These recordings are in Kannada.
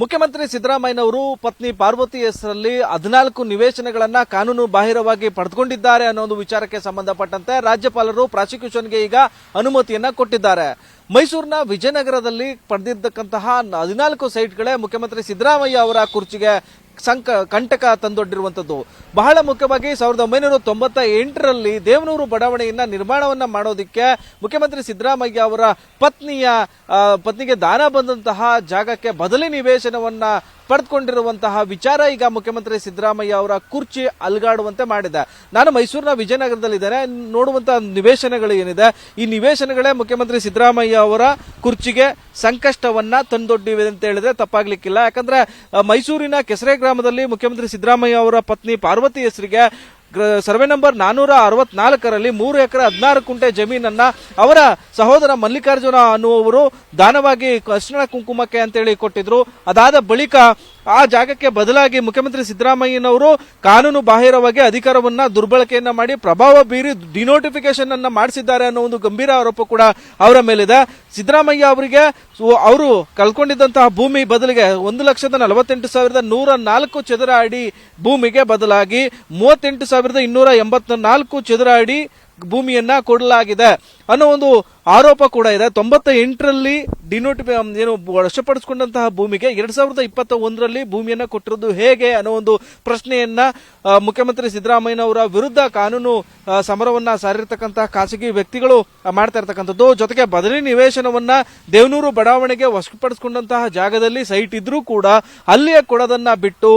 ಮುಖ್ಯಮಂತ್ರಿ ಸಿದ್ದರಾಮಯ್ಯನವರು ಪತ್ನಿ ಪಾರ್ವತಿ ಹೆಸರಲ್ಲಿ 14 ನಿವೇಶನಗಳನ್ನ ಕಾನೂನು ಬಾಹಿರವಾಗಿ ಪಡೆದುಕೊಂಡಿದ್ದಾರೆ ಅನ್ನೋ ಒಂದು ವಿಚಾರಕ್ಕೆ ಸಂಬಂಧಪಟ್ಟಂತೆ ರಾಜ್ಯಪಾಲರು ಪ್ರಾಸಿಕ್ಯೂಷನ್ಗೆ ಈಗ ಅನುಮತಿಯನ್ನ ಕೊಟ್ಟಿದ್ದಾರೆ. ಮೈಸೂರಿನ ವಿಜಯನಗರದಲ್ಲಿ ಪಡೆದಿದ್ದಕ್ಕಂತಹ 14 ಸೈಟ್ಗಳೇ ಮುಖ್ಯಮಂತ್ರಿ ಸಿದ್ದರಾಮಯ್ಯ ಅವರ ಕುರ್ಚಿಗೆ ಕಂಟಕ ತಂದೊಡ್ಡಿರುವಂತದ್ದು. ಬಹಳ ಮುಖ್ಯವಾಗಿ 1998ರಲ್ಲಿ ದೇವನೂರು ಬಡಾವಣೆಯನ್ನ ನಿರ್ಮಾಣವನ್ನ ಮಾಡೋದಿಕ್ಕೆ ಮುಖ್ಯಮಂತ್ರಿ ಸಿದ್ದರಾಮಯ್ಯ ಅವರ ಪತ್ನಿಗೆ ದಾನ ಬಂದಂತಹ ಜಾಗಕ್ಕೆ ಬದಲಿ ನಿವೇಶನವನ್ನ ಪಡೆದುಕೊಂಡಿರುವಂತಹ ವಿಚಾರ ಈಗ ಮುಖ್ಯಮಂತ್ರಿ ಸಿದ್ದರಾಮಯ್ಯ ಅವರ ಕುರ್ಚಿ ಅಲುಗಾಡುವಂತೆ ಮಾಡಿದೆ. ನಾನು ಮೈಸೂರಿನ ವಿಜಯನಗರದಲ್ಲಿದ್ದೇನೆ. ನೋಡುವಂತಹ ನಿವೇಶನಗಳು ಏನಿದೆ, ಈ ನಿವೇಶನಗಳೇ ಮುಖ್ಯಮಂತ್ರಿ ಸಿದ್ದರಾಮಯ್ಯ ಅವರ ಕುರ್ಚಿಗೆ ಸಂಕಷ್ಟವನ್ನ ತಂದೊಡ್ಡಿವೆ ಅಂತ ಹೇಳಿದ್ರೆ ತಪ್ಪಾಗ್ಲಿಕ್ಕಿಲ್ಲ. ಯಾಕಂದ್ರೆ ಮೈಸೂರಿನ ಕೆಸರೆ ಗ್ರಾಮದಲ್ಲಿ ಮುಖ್ಯಮಂತ್ರಿ ಸಿದ್ದರಾಮಯ್ಯ ಅವರ ಪತ್ನಿ ಪಾರ್ವತಿ ಹೆಸರಿಗೆ ಸರ್ವೆ ನಂಬರ್ 464ರಲ್ಲಿ 3 ಎಕರೆ 16 ಕುಂಟೆ ಜಮೀನನ್ನ ಅವರ ಸಹೋದರ ಮಲ್ಲಿಕಾರ್ಜುನ ಅನ್ನುವರು ದಾನವಾಗಿ ಅರ್ಶಿಣ ಕುಂಕುಮಕ್ಕೆ ಅಂತೇಳಿ ಕೊಟ್ಟಿದ್ರು. ಅದಾದ ಬಳಿಕ ಆ ಜಾಗಕ್ಕೆ ಬದಲಾಗಿ ಮುಖ್ಯಮಂತ್ರಿ ಸಿದ್ದರಾಮಯ್ಯನವರು ಕಾನೂನು ಬಾಹಿರವಾಗಿ ಅಧಿಕಾರವನ್ನ ದುರ್ಬಳಕೆಯನ್ನ ಮಾಡಿ ಪ್ರಭಾವ ಬೀರಿ ಡಿನೋಟಿಫಿಕೇಶನ್ ಅನ್ನ ಮಾಡಿಸಿದ್ದಾರೆ ಅನ್ನೋ ಒಂದು ಗಂಭೀರ ಆರೋಪ ಕೂಡ ಅವರ ಮೇಲಿದೆ. ಸಿದ್ದರಾಮಯ್ಯ ಅವರಿಗೆ ಅವರು ಕಳ್ಕೊಂಡಿದ್ದಂತಹ ಭೂಮಿ ಬದಲಿಗೆ 1,48,104 ಚದರ ಅಡಿ ಭೂಮಿಗೆ ಬದಲಾಗಿ 38,284 ಚದರ ಅಡಿ ಭೂಮಿಯನ್ನ ಕೊಡಲಾಗಿದೆ ಅನ್ನೋ ಒಂದು ಆರೋಪ ಕೂಡ ಇದೆ. 98ರಲ್ಲಿ ವಶಪಡಿಸಿಕೊಂಡಂತಹ ಭೂಮಿಗೆ 2021ರಲ್ಲಿ ಭೂಮಿಯನ್ನ ಕೊಟ್ಟಿರೋದು ಹೇಗೆ ಅನ್ನೋ ಒಂದು ಪ್ರಶ್ನೆಯನ್ನ ಮುಖ್ಯಮಂತ್ರಿ ಸಿದ್ದರಾಮಯ್ಯನವರ ವಿರುದ್ಧ ಕಾನೂನು ಸಮರವನ್ನ ಸಾರಿರ್ತಕ್ಕಂತಹ ಖಾಸಗಿ ವ್ಯಕ್ತಿಗಳು ಮಾಡ್ತಾ ಇರ್ತಕ್ಕಂಥದ್ದು. ಜೊತೆಗೆ ಬದಲಿ ನಿವೇಶನವನ್ನ ದೇವನೂರು ಬಡಾವಣೆಗೆ ವಶಪಡಿಸಿಕೊಂಡಂತಹ ಜಾಗದಲ್ಲಿ ಸೈಟ್ ಇದ್ರೂ ಕೂಡ ಅಲ್ಲಿಯೇ ಕೊಡೋದನ್ನ ಬಿಟ್ಟು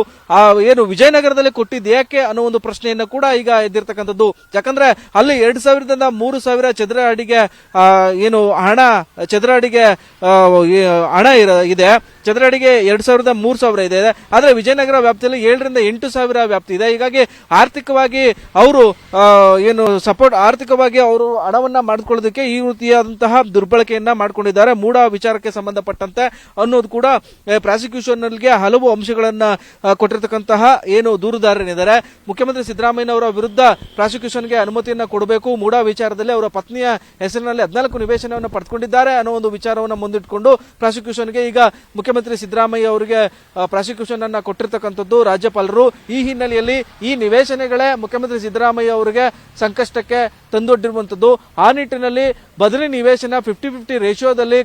ವಿಜಯನಗರದಲ್ಲಿ ಕೊಟ್ಟಿದ್ದು ಯಾಕೆ ಅನ್ನೋ ಒಂದು ಪ್ರಶ್ನೆಯನ್ನ ಕೂಡ ಈಗ ಎದ್ದಿರ್ತಕ್ಕಂಥದ್ದು. ಯಾಕಂದ್ರೆ ಅಲ್ಲಿ 2,000ದಿಂದ 3,000 ಚದರ ಅಡಿಗೆ ಚದರ ಅಡಿಗೆ ಹಣ ಇದೆ. ಚದರ ಅಡಿಗೆ 2,000ರಿಂದ 3,000 ಇದೆ. ಆದ್ರೆ ವಿಜಯನಗರ ವ್ಯಾಪ್ತಿಯಲ್ಲಿ 7ರಿಂದ 8,000 ವ್ಯಾಪ್ತಿ ಇದೆ. ಹೀಗಾಗಿ ಆರ್ಥಿಕವಾಗಿ ಅವರು ಆರ್ಥಿಕವಾಗಿ ಅವರು ಹಣವನ್ನ ಮಾಡಿಕೊಳ್ಳೋದಕ್ಕೆ ಈ ರೀತಿಯಾದಂತಹ ದುರ್ಬಳಕೆಯನ್ನ ಮಾಡಿಕೊಂಡಿದ್ದಾರೆ. ಮೂಢ ವಿಚಾರಕ್ಕೆ ಸಂಬಂಧಪಟ್ಟಂತೆ ಅನ್ನೋದು ಕೂಡ ಪ್ರಾಸಿಕ್ಯೂಷನ್ಗೆ ಹಲವು ಅಂಶಗಳನ್ನ ಕೊಟ್ಟಿರ್ತಕ್ಕಂತಹ ದೂರುದಾರರಿದ್ದಾರೆ. ಮುಖ್ಯಮಂತ್ರಿ ಸಿದ್ದರಾಮಯ್ಯನವರ ವಿರುದ್ಧ ಪ್ರಾಸಿಕ್ಯೂಷನ್ಗೆ ಅನುಮತಿಯನ್ನ ಕೊಡಬೇಕು. ಮೂಢ ವಿಚಾರದಲ್ಲಿ ಅವರ ಪತ್ನಿಯ ಹೆಸರಿನಲ್ಲಿ 14 ನಿವೇಶನವನ್ನು ಪಡೆದುಕೊಂಡಿದ್ದಾರೆ ಅನ್ನೋ ಒಂದು ವಿಚಾರವನ್ನು ಮುಂದಿಟ್ಟುಕೊಂಡು ಪ್ರಾಸಿಕ್ಯೂಷನ್ಗೆ ಈಗ ಮುಖ್ಯಮಂತ್ರಿ ಸಿದ್ದರಾಮಯ್ಯ ಅವರಿಗೆ ಪ್ರಾಸಿಕ್ಯೂಷನ್ ಅನ್ನ ಕೊಟ್ಟಿರ್ತಕ್ಕಂಥದ್ದು ರಾಜ್ಯಪಾಲರು. ಈ ಹಿನ್ನೆಲೆಯಲ್ಲಿ ಈ ನಿವೇಶನಗಳೇ ಮುಖ್ಯಮಂತ್ರಿ ಸಿದ್ದರಾಮಯ್ಯ ಅವರಿಗೆ ಸಂಕಷ್ಟಕ್ಕೆ ತಂದೊಡ್ಡಿರುವಂತದ್ದು. ಆ ನಿಟ್ಟಿನಲ್ಲಿ ಬದಲಿ ನಿವೇಶನ 50-50 ರೇಷಿಯೋದಲ್ಲಿ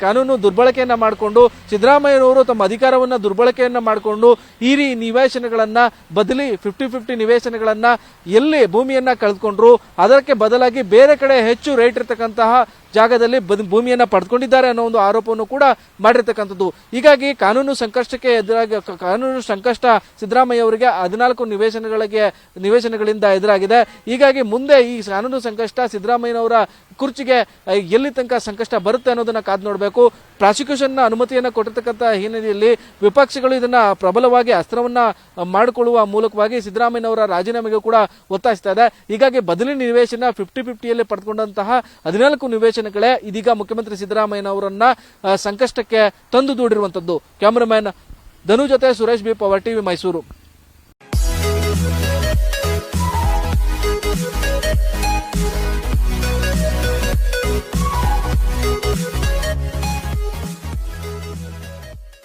ಕಾನೂನು ದುರ್ಬಳಕೆಯನ್ನ ಮಾಡಿಕೊಂಡು ಸಿದ್ದರಾಮಯ್ಯನವರು ತಮ್ಮ ಅಧಿಕಾರವನ್ನ ದುರ್ಬಳಕೆಯನ್ನ ಮಾಡಿಕೊಂಡು ಈ ನಿವೇಶನಗಳನ್ನ ಬದಲಿ 50-50 ನಿವೇಶನಗಳನ್ನ ಎಲ್ಲಿ ಭೂಮಿಯನ್ನ ಕಳೆದುಕೊಂಡ್ರು ಅದಕ್ಕೆ ಬದಲಾಗಿ ಬೇರೆ ಕಡೆ ಹೆಚ್ಚು ರೇಟ್ ಇರತಕ್ಕಂತಹ ಜಾಗದಲ್ಲಿ ಭೂಮಿಯನ್ನ ಪಡೆದುಕೊಂಡಿದ್ದಾರೆ ಅನ್ನೋ ಒಂದು ಆರೋಪವನ್ನು ಕೂಡ ಮಾಡಿರ್ತಕ್ಕಂಥದ್ದು. ಹೀಗಾಗಿ ಕಾನೂನು ಸಂಕಷ್ಟ ಸಿದ್ದರಾಮಯ್ಯ ಅವರಿಗೆ 14 ನಿವೇಶನಗಳಿಂದ ಎದುರಾಗಿದೆ. ಹೀಗಾಗಿ ಮುಂದೆ ಈ ಕಾನೂನು ಸಂಕಷ್ಟ ಸಿದ್ದರಾಮಯ್ಯನವರ ಕುರ್ಚಿಗೆ ಎಲ್ಲಿ ತನಕ ಸಂಕಷ್ಟ ಬರುತ್ತೆ ಅನ್ನೋದನ್ನ ಕಾದು ನೋಡಬೇಕು. ಪ್ರಾಸಿಕ್ಯೂಷನ್ ಅನುಮತಿಯನ್ನ ಕೊಟ್ಟಿರ್ತಕ್ಕಂಥ ಹಿನ್ನೆಲೆಯಲ್ಲಿ ವಿಪಕ್ಷಗಳು ಇದನ್ನ ಪ್ರಬಲವಾಗಿ ಅಸ್ತ್ರವನ್ನ ಮಾಡಿಕೊಳ್ಳುವ ಮೂಲಕವಾಗಿ ಸಿದ್ದರಾಮಯ್ಯನವರ ರಾಜೀನಾಮೆಗೂ ಕೂಡ ಒತ್ತಾಯಿಸ್ತಾ ಇದೆ. ಹೀಗಾಗಿ ಬದಲಿ ನಿವೇಶನ 50-50ಯಲ್ಲಿ ಪಡೆದುಕೊಂಡಂತಹ 14 ನಿವೇಶನಗಳೇ ಇದೀಗ ಮುಖ್ಯಮಂತ್ರಿ ಸಿದ್ದರಾಮಯ್ಯನವರನ್ನ ಸಂಕಷ್ಟಕ್ಕೆ ತಂದು ದೂಡಿರುವಂತದ್ದು. ಕ್ಯಾಮರಾಮನ್ ಧನು ಜೊತೆ Suresh B, power TV, Mysuru.